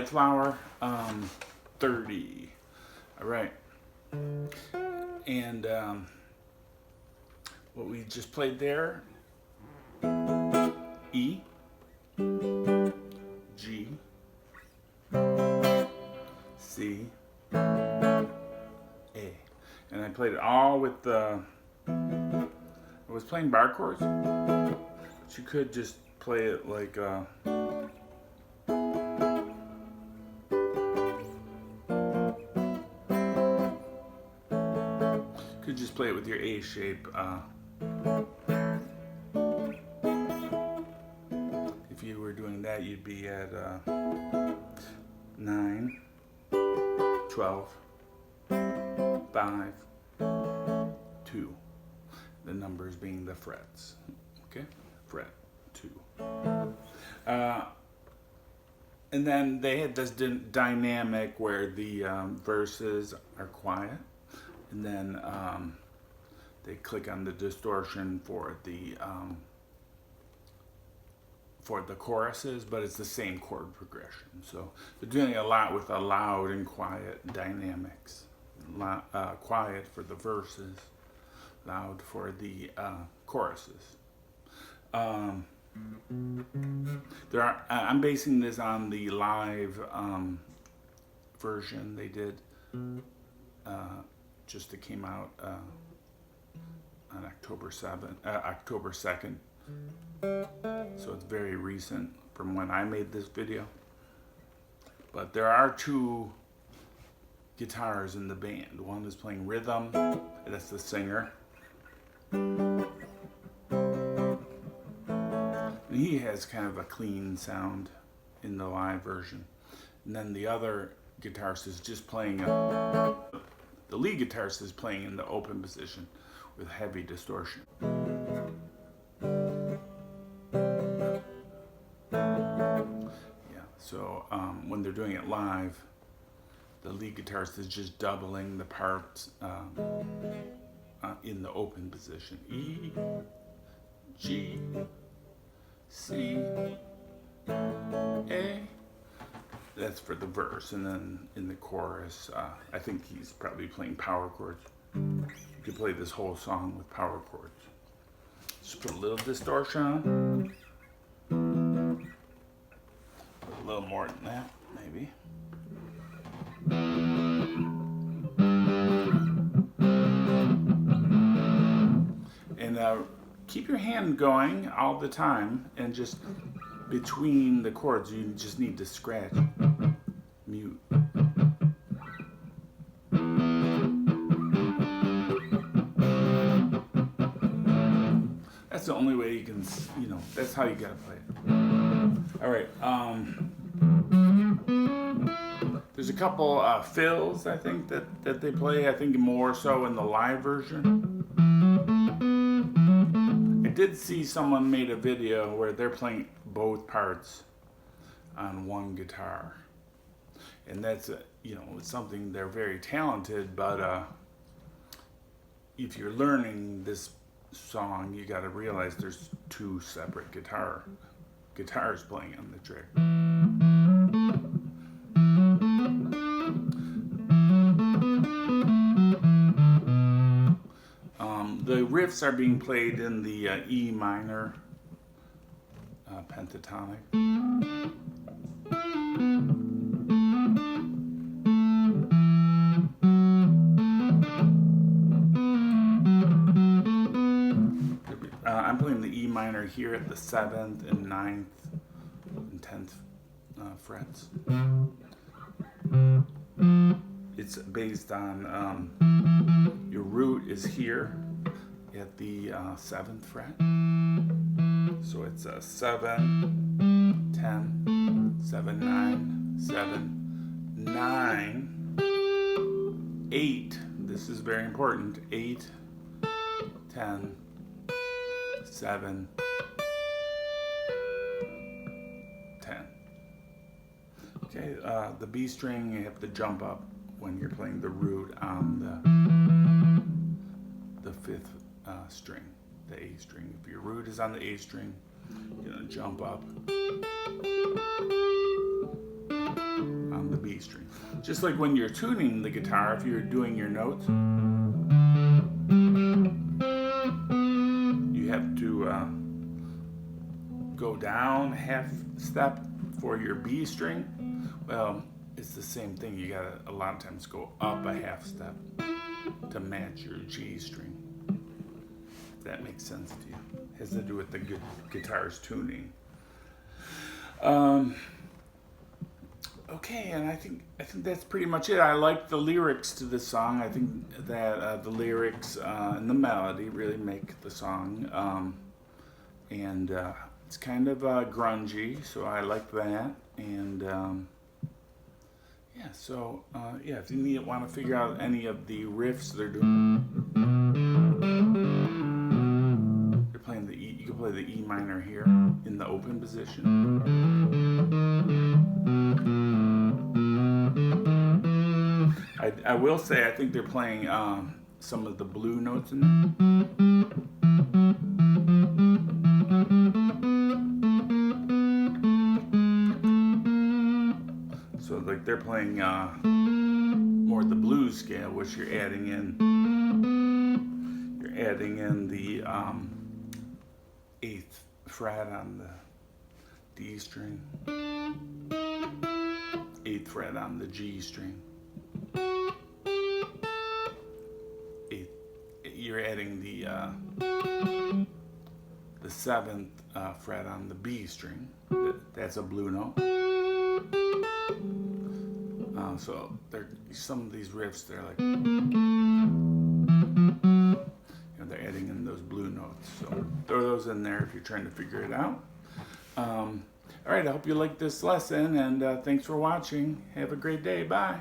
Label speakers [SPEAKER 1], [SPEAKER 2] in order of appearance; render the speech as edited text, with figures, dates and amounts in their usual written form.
[SPEAKER 1] Badflower 30. All right. And what we just played there, E, G, C, A. And I played it all with the, I was playing bar chords, but you could just play it like could just play it with your A shape. If you were doing that, you'd be at 9, 12, 5, 2. The numbers being the frets. Okay? Fret 2. And then they had this dynamic where the verses are quiet, and then they click on the distortion for the choruses, but it's the same chord progression. So they're doing a lot with a loud and quiet dynamics. Quiet for the verses, loud for the choruses. I'm basing this on the live version they did. Just it came out on October 2nd. So it's very recent from when I made this video. But there are 2 guitars in the band. One is playing rhythm, and that's the singer. And he has kind of a clean sound in the live version. And then the other guitarist is just playing, the lead guitarist is playing in the open position with heavy distortion. Yeah, so when they're doing it live, the lead guitarist is just doubling the parts in the open position. E, G, C, A. That's for the verse, and then in the chorus, I think he's probably playing power chords. You could play this whole song with power chords. Just put a little distortion on. Put a little more than that, maybe. And keep your hand going all the time, and just between the chords, you just need to scratch, mute. That's the only way you can, that's how you gotta play it. All right, there's a couple fills, I think, that they play, I think more so in the live version. I did see someone made a video where they're playing both parts on one guitar. And that's, it's something, they're very talented, but if you're learning this song, you got to realize there's 2 separate guitars playing on the track. The riffs are being played in the E minor pentatonic. I'm playing the E minor here at the 7th and 9th and 10th frets. It's based on your root is here at the 7th fret. So it's a 7, 10, 7, 9, 7, 9, 8. This is very important. 8, 10, 7, 10. Okay, the B string, you have to jump up when you're playing the root on the 5th string, the A string. If your root is on the A string, you're gonna jump up. B string. Just like when you're tuning the guitar, if you're doing your notes, you have to go down half step for your B string. Well, it's the same thing. You gotta a lot of times go up a half step to match your G string. If that makes sense to you. It has to do with the guitar's tuning. Okay, and I think that's pretty much it. I like the lyrics to this song. I think that the lyrics and the melody really make the song, and it's kind of grungy, so I like that. And yeah, so yeah, if you want to figure out any of the riffs they're doing, they're playing the E. You can play the E minor here in the open position. I will say I think they're playing some of the blue notes in there. So like they're playing more the blues scale, which you're adding in the 8th fret on the D string, 8th fret on the G string. You're adding the 7th fret on the B string. That's a blue note. So some of these riffs, they're like, they're adding in those blue notes. So throw those in there if you're trying to figure it out. All right, I hope you liked this lesson, and thanks for watching. Have a great day. Bye.